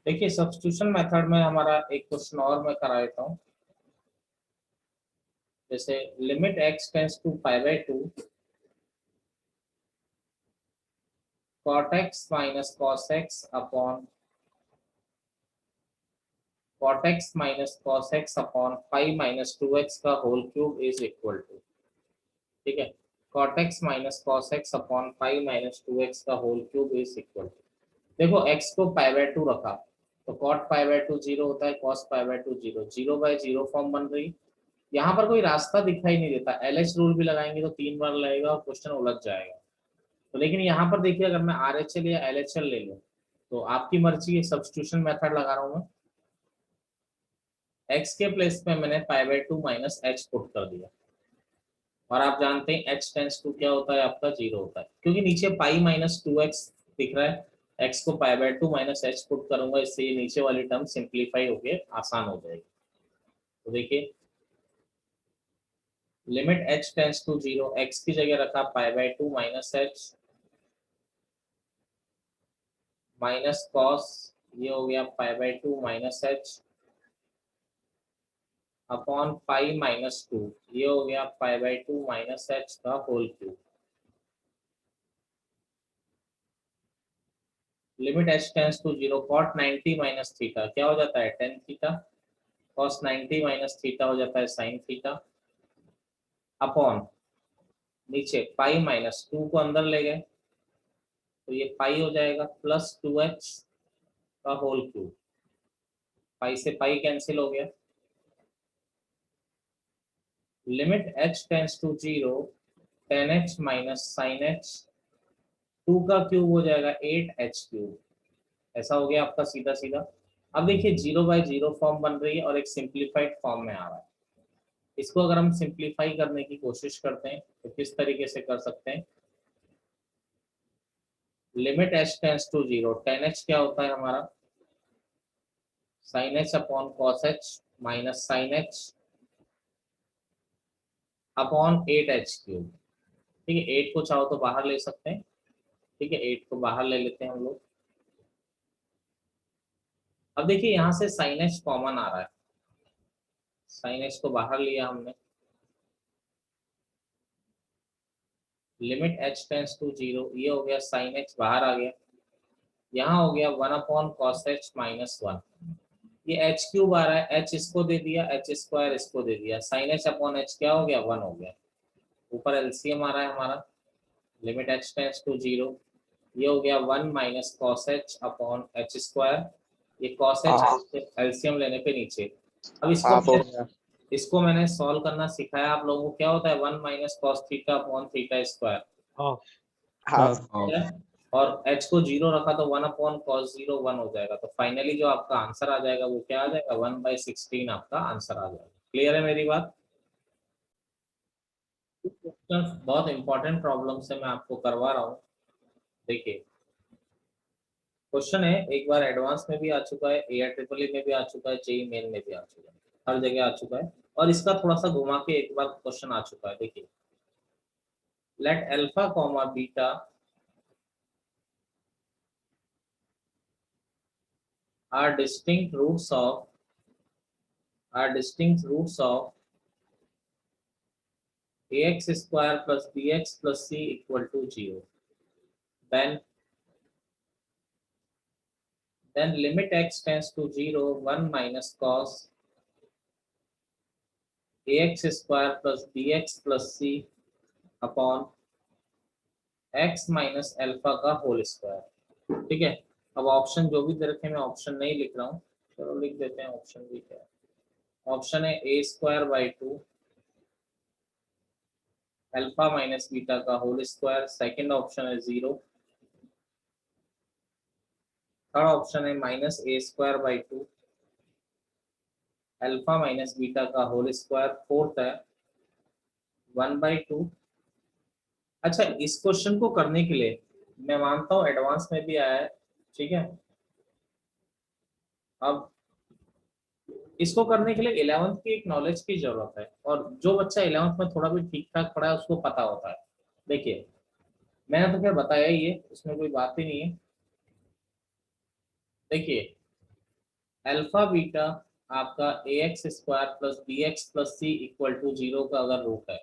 देखिए substitution method में हमारा एक क्वेश्चन और मैं करा देता हूँ। जैसे limit x tends to pi by two cot x minus cos x upon cot x minus cos x upon 5 minus 2x का whole cube is equal to, ठीक है, cot x minus cos x upon 5 minus 2x का whole cube is equal to. देखो x को pi by two रखा तो cot pi by two zero होता है, cos pi by two zero, zero by zero form बन रही। यहाँ पर कोई रास्ता दिखाई नहीं देता, LH रूल भी लगाएंगे तो 3 बार लगेगा और क्वेश्चन उलझ जाएगा। तो लेकिन यहाँ पर देखिए अगर मैं RHL या LHL ले लूँ तो आपकी मर्जी है, सब्स्टिट्यूशन मेथड लगा रहा हूँ मैं। x के प्लेस में मैंने पाई by two minus H put कर दिया और आप जानते हैं h टेंस टू क्या होता है आपका, जीरो होता है, क्योंकि नीचे पाई माइनस टू एक्स दिख रहा है। x को pi by two minus H put करूंगा, इससे ये नीचे वाली टर्म सिंप्लीफाई होके आसान हो जाएगी। तो देखिए limit h tends to zero, x की जगह रखा pi by two minus h minus cos, ये हो गया pi by two minus h upon pi minus two, ये हो गया pi by two minus h का whole cube. Limit h tends to zero, cot 90 minus theta क्या हो जाता है, tan theta, cos 90 minus theta हो जाता है साइन थीटा, अपॉन नीचे पाई माइनस टू को अंदर ले गए तो ये पाई हो जाएगा प्लस टू एच का होल क्यूब। पाई से पाई कैंसिल हो गया। Limit h tends to zero, tan h minus sine h, two का क्यूब हो जाएगा एट एच क्यूब। ऐसा हो गया आपका सीधा सीधा। अब देखिए जीरो बाई जीरो फॉर्म बन रही है और एक सिंप्लीफाइड फॉर्म में आ रहा है। इसको अगर हम सिंप्लीफाई करने की कोशिश करते हैं तो किस तरीके से कर सकते हैं। Limit h tends to zero, tan h क्या होता है हमारा, sine h upon cos h minus sine h upon eight h cube. ठीक है, एट को चाहो तो बाहर ले सकते हैं, ठीक है, एट को बाहर ले लेते हैं हम लोग। अब देखिए यहाँ से साइन एच कॉमन आ रहा है, साइन एच को बाहर लिया हमने। Limit h tends to zero, ये हो गया साइन एच बाहर आ गया, यहाँ हो गया one upon cos h minus one. ये एच क्यूब आ रहा है, एच इसको दे दिया, एच स्क्वायर इसको दे दिया, साइन एच अपॉन एच क्या हो गया, वन हो गया। ऊपर एलसीएम आ रहा है हमारा, limit h tends to zero, ये हो गया one minus cos h upon h square, ये कॉस एच एलसीएम लेने पे नीचे। अब इसको मैंने सॉल्व करना सिखाया आप लोगों को, क्या होता है one minus cos theta upon theta square, और h को जीरो रखा तो one upon cos zero one हो जाएगा। तो फाइनली जो आपका आंसर आ जाएगा वो क्या आ जाएगा, वन बाई 16 आपका आंसर आ जाएगा। क्लियर है मेरी बात। बहुत इंपॉर्टेंट प्रॉब्लम से मैं आपको करवा रहा हूँ। देखिए क्वेश्चन है, एक बार एडवांस में भी आ चुका है, AIEEE में भी आ चुका है, जेई मेन में भी आ चुका है, हर जगह आ चुका है, और इसका थोड़ा सा घुमा के एक बार क्वेश्चन आ चुका है। देखिए let alpha comma beta are distinct roots of ax square plus bx plus c equal to 0. Then limit x tends to 0, 1 minus cos ax square plus bx plus c upon x minus alpha का whole square. ठीक है, अब option जो भी दे रखे मैं option नहीं लिख रहा हूँ, चलो लिख देते हैं ऑप्शन भी क्या है। ऑप्शन है a square by two alpha minus beta का होल स्क्वायर, सेकेंड ऑप्शन है 0, थर्ड ऑप्शन है minus A square by two alpha minus beta का होल स्क्वायर, फोर्थ है 1/2। अच्छा इस क्वेश्चन को करने के लिए मैं मानता हूँ एडवांस में भी आया है, ठीक है। अब इसको करने के लिए 11th की एक नॉलेज की जरूरत है, और जो बच्चा 11th में थोड़ा भी ठीक ठाक पढ़ा है उसको पता होता है। देखिए मैंने तो क्या बताया ही है, इसमें कोई बात ही नहीं है। देखिए अल्फा बीटा आपका a x square plus b x plus c equal to 0 का अगर रूट है,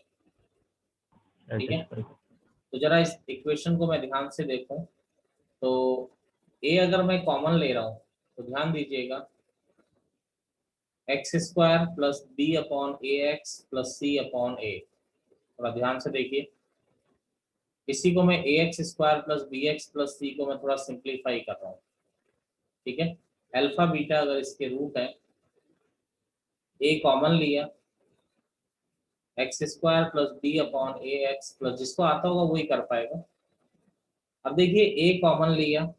ठीक है, तो जरा इस इक्वेशन को मैं ध्यान से देखूं तो ए अगर मैं कॉमन ले रहा हूं तो ध्यान दीजिएगा, x square plus b upon a x plus c upon a, थोड़ा ध्यान से देखिए, इसी को मैं a x square plus b x plus c को मैं थोड़ा सिंप्लीफाई कर रहा हूँ, ठीक है। अल्फा बीटा अगर इसके रूट है, ए कॉमन लिया, x square plus b upon a x plus, जिसको आता होगा वही कर पाएगा। अब देखिए ए कॉमन लिया,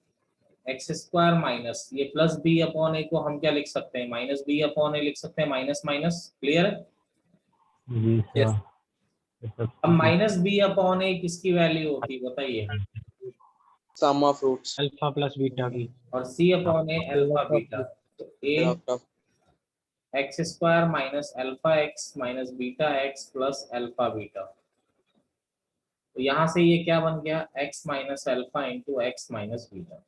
एक्स स्क्वायर माइनस ये प्लस बी अपॉन ए को हम क्या लिख सकते हैं, माइनस बी अपॉन ए लिख सकते हैं, माइनस माइनस, क्लियर है। Yes. अब माइनस बी अपॉन ए किसकी वैल्यू होती है बताइए, Sum of roots. Alpha plus beta की। और सी अपॉन ए अल्फा बीटा, तो ए Product of x square minus alpha x minus beta x plus alpha beta, तो यहाँ से ये क्या बन गया, x minus alpha into x minus beta,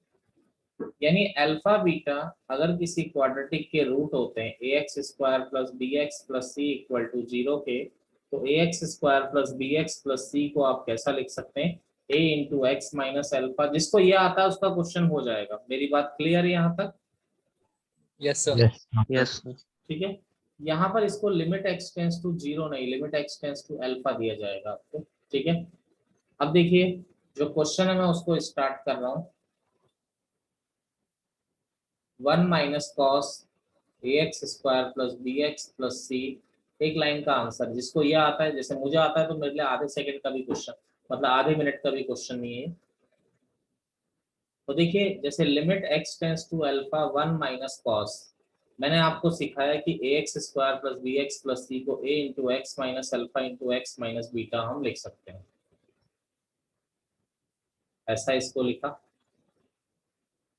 यानी अल्फा बीटा अगर किसी क्वाड्रेटिक के रूट होते हैं a x square plus b x plus c equal to 0 के, तो a x square plus b x plus c को आप कैसा लिख सकते हैं, a into x minus alpha, जिसको ये आता है उसका क्वेश्चन हो जाएगा। मेरी बात क्लियर है यहाँ तक? yes sir. Yes. ठीक है, यहाँ पर इसको लिमिट एक्स टेंस टू 0 नहीं, limit x tends to alpha दिया जाएगा आपको, ठीक है। अब देखिए जो क्वेश्चन है मैं उसको स्टार्ट कर रहा हूँ, 1 minus cos a x square plus b x plus c, एक लाइन का आंसर, जिसको ये आता है, जैसे मुझे आता है तो मेरे लिए आधे सेकंड का भी क्वेश्चन, मतलब आधे मिनट का भी क्वेश्चन नहीं है। तो देखिए जैसे limit x tends to alpha 1 minus cos, मैंने आपको सिखाया कि a x square plus b x plus c को a into x minus alpha into x minus beta हम लिख सकते हैं, ऐसा इसको लिखा।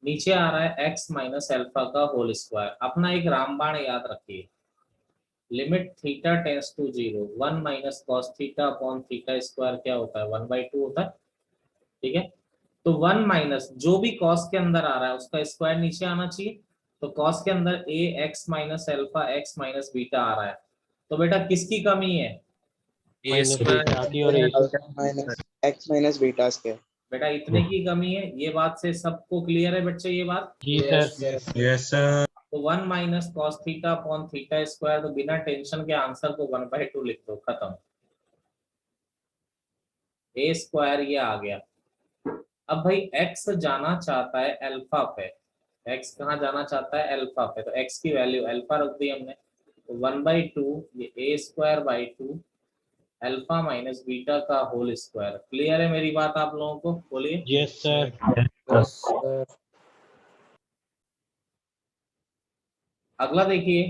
नीचे आ रहा है एक्स माइनस अल्फा का होल स्क्वायर, अपना एक रामबाण याद रखिए, limit theta tends to 0, 1 minus cos theta upon theta square क्या होता है, 1/2 होता है, ठीक है। तो 1 माइनस जो भी कॉस के अंदर आ रहा है उसका स्क्वायर नीचे आना चाहिए, तो कॉस के अंदर a x minus alpha x minus beta आ रहा है, तो बेटा किसकी कमी है, A square और ए minus x minus beta square. बेटा इतने की कमी है, ये बात से सबको क्लियर है बच्चे ये बात। जी सर। Yes sir. तो 1 minus cos theta upon theta square, तो बिना टेंशन के आंसर को 1/2 लिख दो, खत्म, ए स्क्वायर ये आ गया। अब भाई x जाना चाहता है अल्फा पे, x कहाँ जाना चाहता है, अल्फा पे, तो x की वैल्यू अल्फा रख दी हमने, तो 1/2 ये a square by 2 alpha minus beta का होल स्क्वायर। क्लियर है मेरी बात आप लोगों को, बोलिए। Yes sir. Yes sir. अगला देखिए,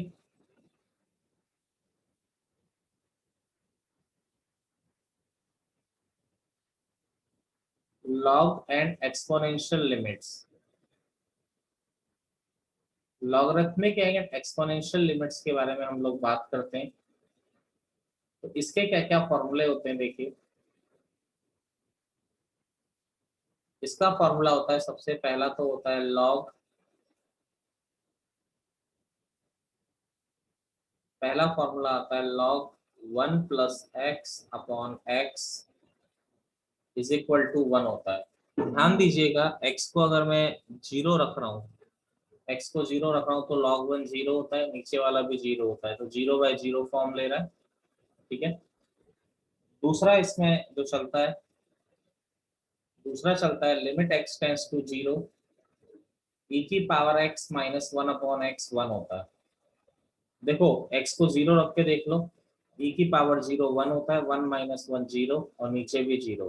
log and exponential limits, logarithmic and exponential limits के बारे में हम लोग बात करते हैं। तो इसके क्या क्या फॉर्मूले होते हैं देखिए, इसका फॉर्मूला होता है, सबसे पहला तो होता है लॉग, पहला फॉर्मूला आता है log 1 plus x upon x is equal to 1 होता है। ध्यान दीजिएगा x को अगर मैं 0 रख रहा हूँ, x को 0 रख रहा हूँ तो log 1 0 होता है, नीचे वाला भी 0 होता है, तो 0/0 फॉर्म ले रहा है, ठीक है। दूसरा इसमें जो चलता है, दूसरा चलता है limit x tends to 0 e की power x minus 1 upon x 1 होता है। देखो x को 0 रख के देख लो, e की पावर 0 1 होता है, 1 माइनस 1 0 और नीचे भी 0,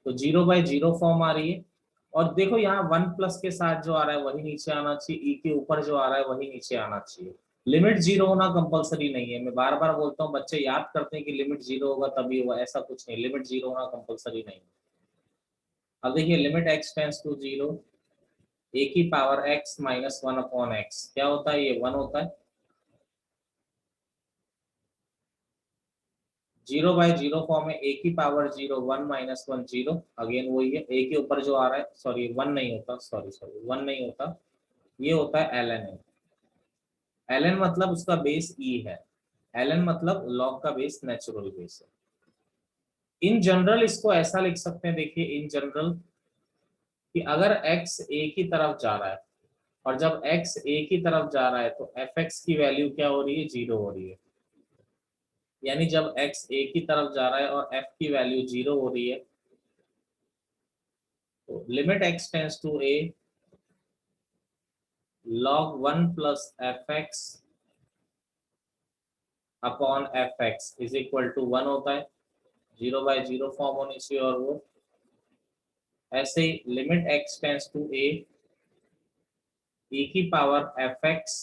तो 0/0 फॉर्म आ रही है। और देखो यहाँ 1 प्लस के साथ जो आ रहा है वही नीचे आना चाहिए, e के ऊपर जो आ रहा है वही नीचे आना चाहिए। लिमिट 0 होना कंपलसरी नहीं है, मैं बार बार बोलता हूँ, बच्चे याद करते हैं कि लिमिट 0 होगा तभी होगा, ऐसा कुछ नहीं, लिमिट 0 होना कंपलसरी नहीं है। अब देखिए लिमिट x टेंस टू 0 ए की power x minus 1 upon x क्या होता है, ये 1 होता है। 0/0 फॉर्म में ए की पावर 0 1 माइनस 1 0, अगेन वही है, ए के ऊपर जो आ रहा है, सॉरी 1 नहीं होता, सॉरी 1 नहीं होता, ये होता है ln a, ln मतलब उसका बेस e है, ln मतलब log का बेस नेचुरल बेस है। इन जनरल इसको ऐसा लिख सकते हैं, देखिए इन जनरल कि अगर x a की तरफ जा रहा है और जब x a की तरफ जा रहा है तो fx की वैल्यू क्या हो रही है, 0 हो रही है। यानी जब x a की तरफ जा रहा है और f की वैल्यू 0 हो रही है तो limit x tends to a log 1 plus fx upon fx is equal to 1 होता है, 0/0 फॉर्म होनी चाहिए। और वो ऐसे ही limit x tends to a e की पावर fx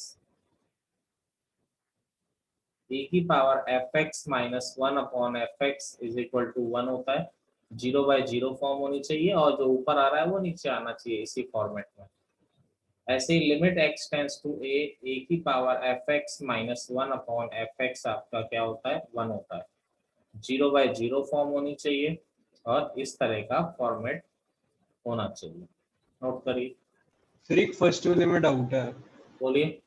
e की power fx minus 1 upon fx is equal to 1 होता है, 0/0 फॉर्म होनी चाहिए और जो ऊपर आ रहा है वो नीचे आना चाहिए इसी फॉर्मेट में। ऐसे ही limit x tends to a की power fx minus 1 upon fx आपका क्या होता है, 1 होता है, 0/0 फॉर्म होनी चाहिए और इस तरह का फॉर्मेट होना चाहिए। नोट करिए, सर एक फर्स्ट वाले में डाउट है। बोलिए।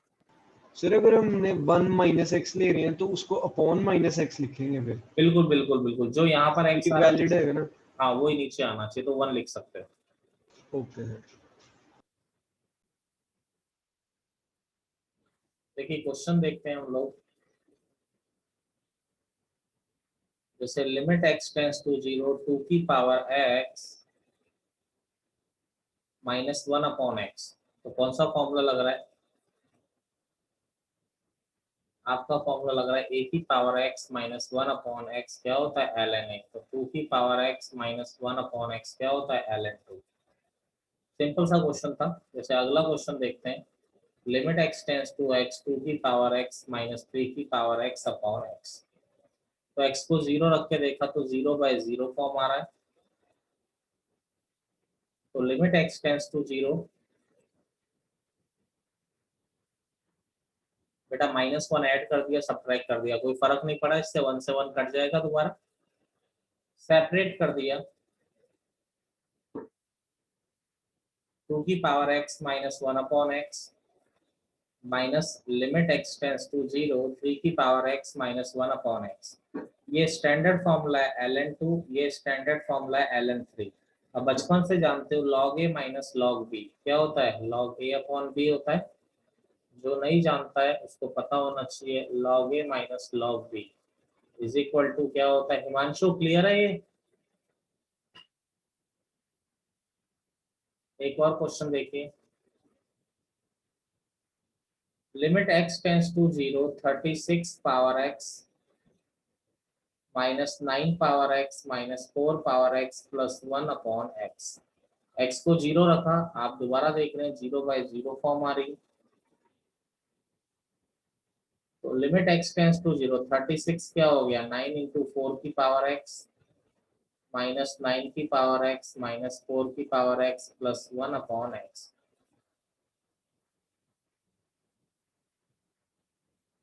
सर अगर हमने 1 माइनस एक्स ले रहे हैं तो उसको अपॉन माइनस एक्स लिखेंगे फिर? बिल्कुल बिल्कुल बिल्कुल, जो यहाँ पर x आ रहा है वैलिड है ना? हाँ वही नीचे आना चाहिए, तो 1 लिख सकते हैं। Okay sir. देखिए क्वेश्चन देखते हैं हम लोग। जैसे लिमिट x टेंड्स टू 0 2 की power x minus 1 upon x, तो कौन सा फॉर्मूला लग रहा है आपका? फॉर्मूला लग रहा है a की power x minus 1 upon x क्या होता है, ln a। तो 2 की power x minus 1 upon x क्या होता है, ln 2। सिंपल सा क्वेश्चन था। जैसे अगला क्वेश्चन देखते हैं, limit x tends to x 2 की पावर x माइनस 3 की पावर x अपॉन x। तो x को 0 रख के देखा तो 0/0 फॉर्म आ रहा है। तो लिमिट x टेंड्स टू 0, बेटा -1 ऐड कर दिया, सब्ट्रैक्ट कर दिया, कोई फर्क नहीं पड़ा इससे, 1 से 1 कट जाएगा, दोबारा सेपरेट कर दिया। 2 की power x minus 1 upon x minus limit x tends to 0 3 की power x minus 1 upon x। ये स्टैंडर्ड फॉर्मूला है ln2, ये स्टैंडर्ड फॉर्मूला है ln3। अब बचपन से जानते हो log a minus log b क्या होता है, log a अपॉन b होता है। जो नहीं जानता है उसको पता होना चाहिए, log a minus log b is equal to क्या होता है। हिमांशु क्लियर है ये? एक और क्वेश्चन देखिए, limit x tends to 0 36 power x minus 9 power x minus 4 power x plus 1 upon x। x को 0 रखा, आप दोबारा देख रहे हैं 0/0 फॉर्म आ रही। तो लिमिट x टेंड्स टू 0 36 क्या हो गया, 9 इंटू 4 की पावर x माइनस 9 की पावर x माइनस 4 की power x plus 1 upon x।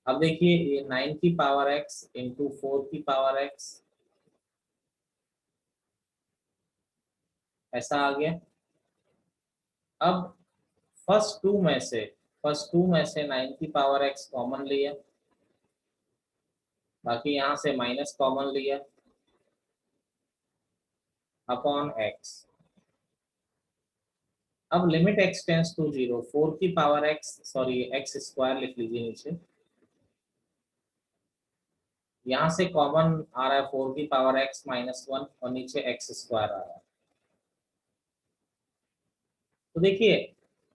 अब देखिए ये 9 की पावर x इंटू 4 की पावर x ऐसा आ गया। अब फर्स्ट टू में से 9 की पावर x कॉमन लिया, बाकी यहां से माइनस कॉमन लिया अपॉन x। अब लिमिट x टेंड्स टू 0 4 की power x, sorry x square लिख लीजिए नीचे, यहां से कॉमन आ रहा है 4 की पावर x माइनस 1 और नीचे x स्क्वायर आ रहा है। तो देखिए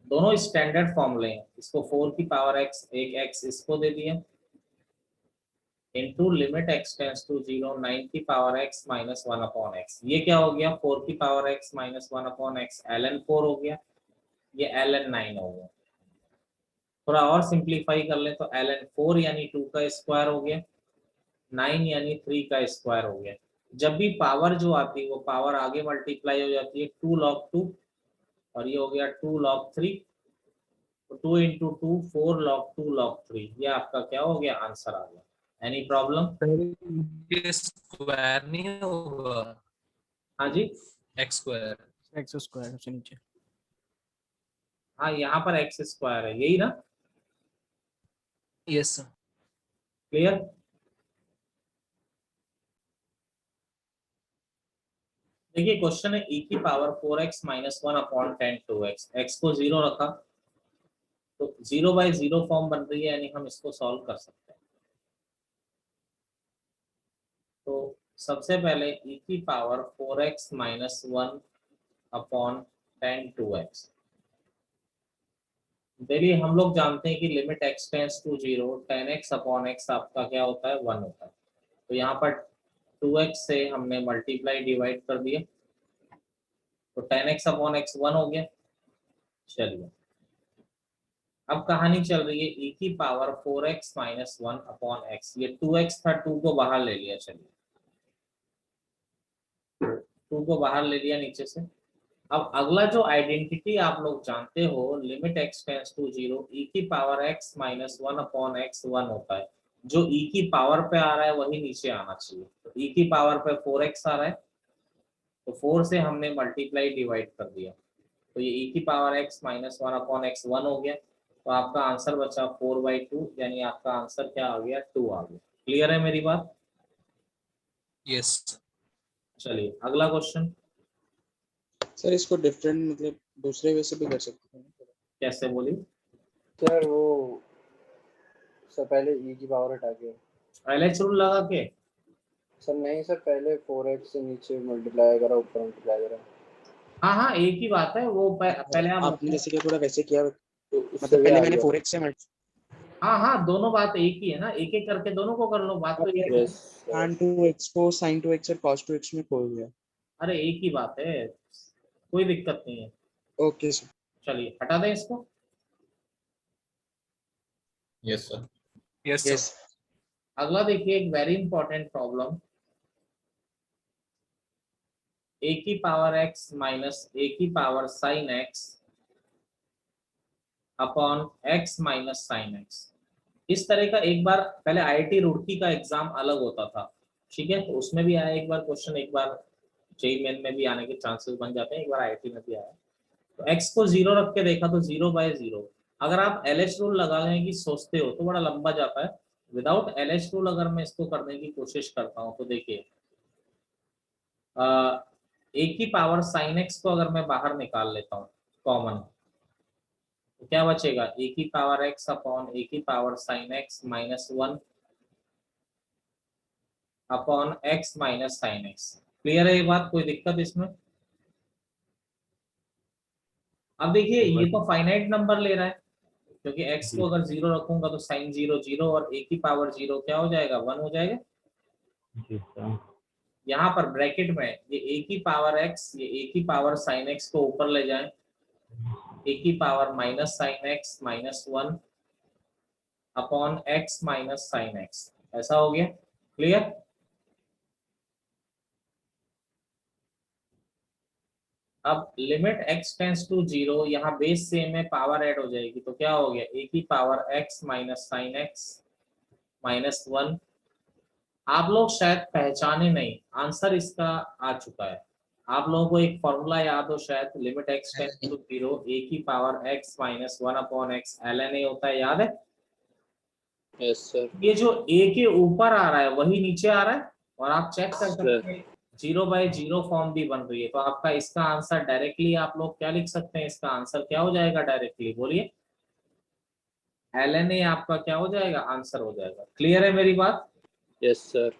दोनों स्टैंडर्ड फॉर्मूले हैं, इसको 4 की पावर x एक x इसको दे दिया into limit x tends to 0 9 की power x minus 1 upon x। ये क्या हो गया, 4 की power x minus 1 upon x ln 4 हो गया, ये ln 9 हो गया। थोड़ा और सिंप्लीफाई कर लें तो ln 4 यानी 2 का स्क्वायर हो गया, 9 यानी 3 का स्क्वायर हो गया। जब भी पावर जो आती है वो पावर आगे मल्टीप्लाई हो जाती है, 2 log 2 और ये हो गया 2 log 3, तो 2 इंटू 2 4 log 2 log 3, ये आपका क्या हो गया, आंसर आ गया। Any problem? ये स्क्वायर नहीं होगा, हाँ जी, एक्स स्क्वायर। एक्स स्क्वायर से नीचे। हाँ यहाँ पर एक्स स्क्वायर है, यही ना। Yes sir. क्लियर? देखिए क्वेश्चन है e की power 4x minus 1 upon 10 2x, x को 0 रखा तो 0/0 फॉर्म बन रही है, यानी हम इसको सॉल्व कर सकते हैं। तो सबसे पहले e की power 4x minus 1 upon 10 2x, देखिए हम लोग जानते हैं कि limit x tends to 0 10x upon x आपका क्या होता है 1 होता है। तो यहाँ पर 2x से हमने मल्टीप्लाई डिवाइड कर दिया तो 10x अपॉन x 1 हो गया। चलिए अब कहानी चल रही है e की power 4x minus 1 upon x, ये 2x था, 2 को बाहर ले लिया, चलिए 2 को बाहर ले लिया नीचे से। अब अगला जो आइडेंटिटी आप लोग जानते हो, limit x tends to 0 e की power x minus 1 upon x 1 होता है। जो e की पावर पे आ रहा है वही नीचे आना चाहिए। तो e की पावर पे 4x आ रहा है तो 4 से हमने मल्टीप्लाई डिवाइड कर दिया तो ये e की power x minus 1 upon x 1 हो गया। तो आपका आंसर बचा 4/2, यानी आपका आंसर क्या आ गया 2 आ गया। क्लियर है मेरी बात? यस। चलिए अगला क्वेश्चन। सर इसको डिफरेंट मतलब दूसरे वे से भी कर सकते हैं। कैसे बोली? सर वो सर पहले e की पावर हटा के, LH रूल लगा के? सर नहीं सर, पहले 4x से नीचे मल्टीप्लाई करा, ऊपर मल्टीप्लाई करा। हाँ हाँ एक ही बात है वो पहले आप आपने जैसे कि थोड़ा वैसे किया, तो उससे मतलब भी पहले आ मैंने गया। 4x से हाँ हाँ दोनों बात एक ही है ना, एक एक करके दोनों को कर लो, बात तो ये है। यस tan 2x को sin 2x और cos 2x में खोल दिया। अरे एक ही बात है, कोई दिक्कत नहीं है। Okay sir. चलिए हटा दें इसको। Yes sir. Yes yes. अगला देखिए एक वेरी इंपॉर्टेंट प्रॉब्लम, a की पावर x माइनस a की power sine x upon x minus sine x। इस तरह का एक बार पहले IIT रुड़की का एग्जाम अलग होता था, ठीक है, तो उसमें भी आया एक बार क्वेश्चन, एक बार जेईई मेन में भी आने के चांसेस बन जाते हैं, एक बार IIT में भी आया। तो x को 0 रख के देखा तो 0/0। अगर आप LH रूल लगाने की सोचते हो तो बड़ा लंबा जाता है। विदाउट LH रूल अगर मैं इसको करने की कोशिश करता हूँ तो देखिए a की पावर साइन x को अगर मैं बाहर निकाल लेता हूँ कॉमन, तो क्या बचेगा a की पावर x अपॉन a की power sine x minus 1 upon x minus sine x। Clear है ये बात? कोई दिक्कत इसमें? अब देखिए ये तो फाइनाइट नंबर ले रहा है, क्योंकि x को अगर 0 रखूंगा तो साइन 0 0 और a की पावर 0 क्या हो जाएगा 1 हो जाएगा। जी सर। यहाँ पर ब्रैकेट में ये a की पावर x, ये a की पावर साइन x को ऊपर ले जाएं, a की power minus sine x minus 1 upon x minus sine x, ऐसा हो गया। क्लियर? अब लिमिट x टेंड्स टू 0, यहाँ बेस सेम है, पावर ऐड हो जाएगी तो क्या हो गया a की power x minus sine x minus 1। आप लोग शायद पहचाने नहीं, आंसर इसका आ चुका है। आप लोगों को एक फॉर्मूला याद हो शायद, limit x tends to 0 a की power x minus 1 upon x ln a होता है, याद है? Yes sir. ये जो a के ऊपर आ रहा है वही नीचे आ रहा है, और आप चेक कर सकते हैं 0/0 फॉर्म भी बन रही है। तो आपका इसका आंसर डायरेक्टली आप लोग क्या लिख सकते हैं, इसका आंसर क्या हो जाएगा डायरेक्टली, बोलिए? ln a आपका क्या हो जाएगा, आंसर हो जाएगा। क्लियर है मेरी बात? Yes sir.